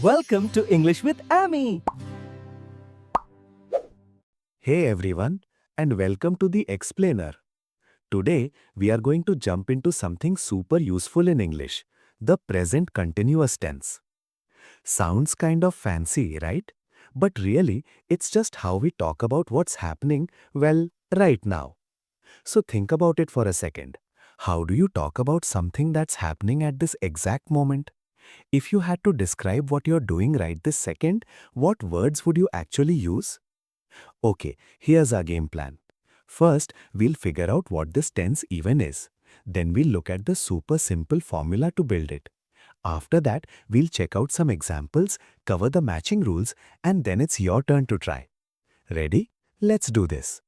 Welcome to English with Ammy. Hey everyone, and welcome to the Explainer. Today, we are going to jump into something super useful in English, the present continuous tense. Sounds kind of fancy, right? But really, it's just how we talk about what's happening, well, right now. So think about it for a second. How do you talk about something that's happening at this exact moment? If you had to describe what you're doing right this second, what words would you actually use? Okay, here's our game plan. First, we'll figure out what this tense even is. Then we'll look at the super simple formula to build it. After that, we'll check out some examples, cover the matching rules, and then it's your turn to try. Ready? Let's do this.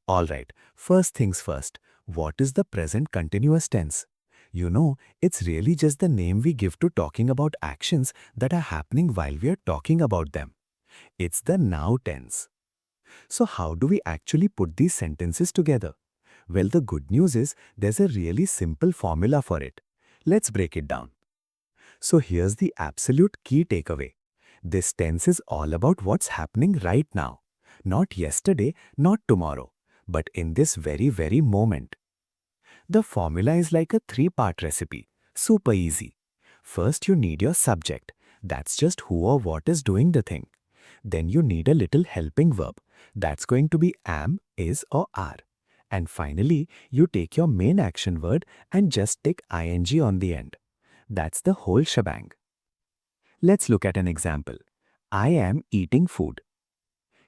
Alright, first things first. What is the present continuous tense? You know, it's really just the name we give to talking about actions that are happening while we are talking about them. It's the now tense. So how do we actually put these sentences together? Well, the good news is there's a really simple formula for it. Let's break it down. So here's the absolute key takeaway. This tense is all about what's happening right now. Not yesterday, not tomorrow, but in this very moment. The formula is like a three-part recipe. Super easy. First, you need your subject. That's just who or what is doing the thing. Then you need a little helping verb. That's going to be am, is or are. And finally, you take your main action word and just take ing on the end. That's the whole shebang. Let's look at an example. I am eating food.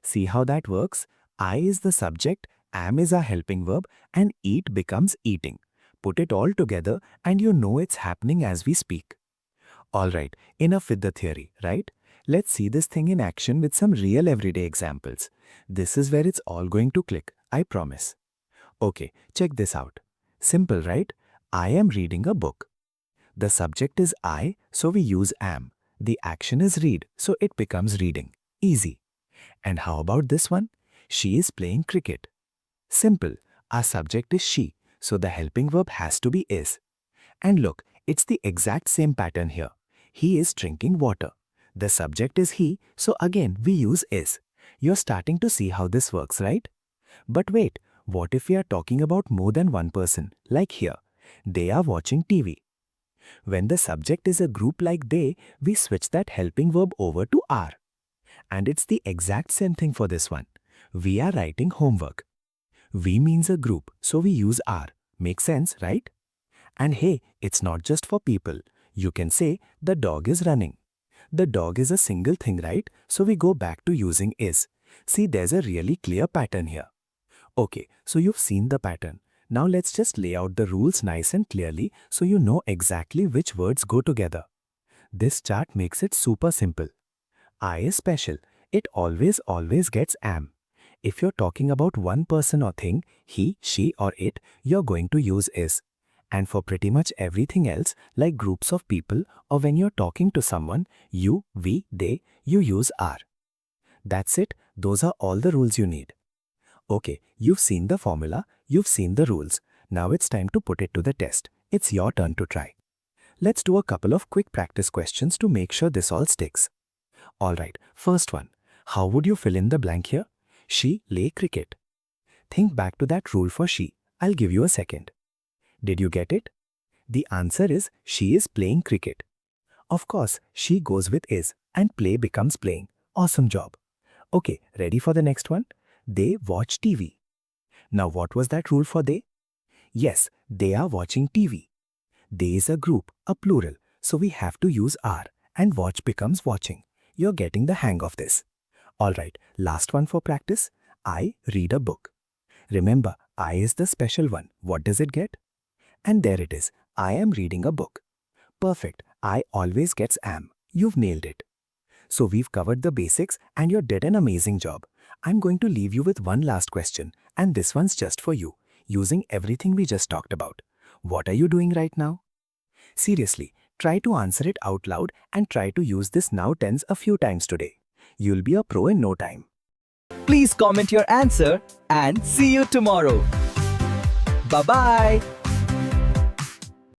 See how that works? I is the subject, am is our helping verb, and eat becomes eating. Put it all together and you know it's happening as we speak. Alright, enough with the theory, right? Let's see this thing in action with some real everyday examples. This is where it's all going to click, I promise. Okay, check this out. Simple, right? I am reading a book. The subject is I, so we use am. The action is read, so it becomes reading. Easy. And how about this one? She is playing cricket. Simple. Our subject is she, so the helping verb has to be is. And look, it's the exact same pattern here. He is drinking water. The subject is he, so again we use is. You're starting to see how this works, right? But wait, what if we are talking about more than one person, like here? They are watching TV. When the subject is a group like they, we switch that helping verb over to are. And it's the exact same thing for this one. We are writing homework. We means a group, so we use are. Makes sense, right? And hey, it's not just for people. You can say, the dog is running. The dog is a single thing, right? So we go back to using is. See, there's a really clear pattern here. Okay, so you've seen the pattern. Now let's just lay out the rules nice and clearly so you know exactly which words go together. This chart makes it super simple. I is special. It always gets am. If you're talking about one person or thing, he, she or it, you're going to use is. And for pretty much everything else, like groups of people or when you're talking to someone, you, we, they, you use are. That's it. Those are all the rules you need. Okay, you've seen the formula, you've seen the rules. Now it's time to put it to the test. It's your turn to try. Let's do a couple of quick practice questions to make sure this all sticks. Alright, first one. How would you fill in the blank here? She play cricket. Think back to that rule for she. I'll give you a second. Did you get it? The answer is she is playing cricket. Of course, she goes with is and play becomes playing. Awesome job. Okay, ready for the next one? They watch TV. Now what was that rule for they? Yes, they are watching TV. They is a group, a plural, so we have to use are and watch becomes watching. You're getting the hang of this. Alright, last one for practice. I read a book. Remember, I is the special one. What does it get? And there it is. I am reading a book. Perfect. I always gets am. You've nailed it. So we've covered the basics and you did an amazing job. I'm going to leave you with one last question, and this one's just for you, using everything we just talked about. What are you doing right now? Seriously, try to answer it out loud and try to use this now tense a few times today. You'll be a pro in no time. Please comment your answer and see you tomorrow. Bye-bye.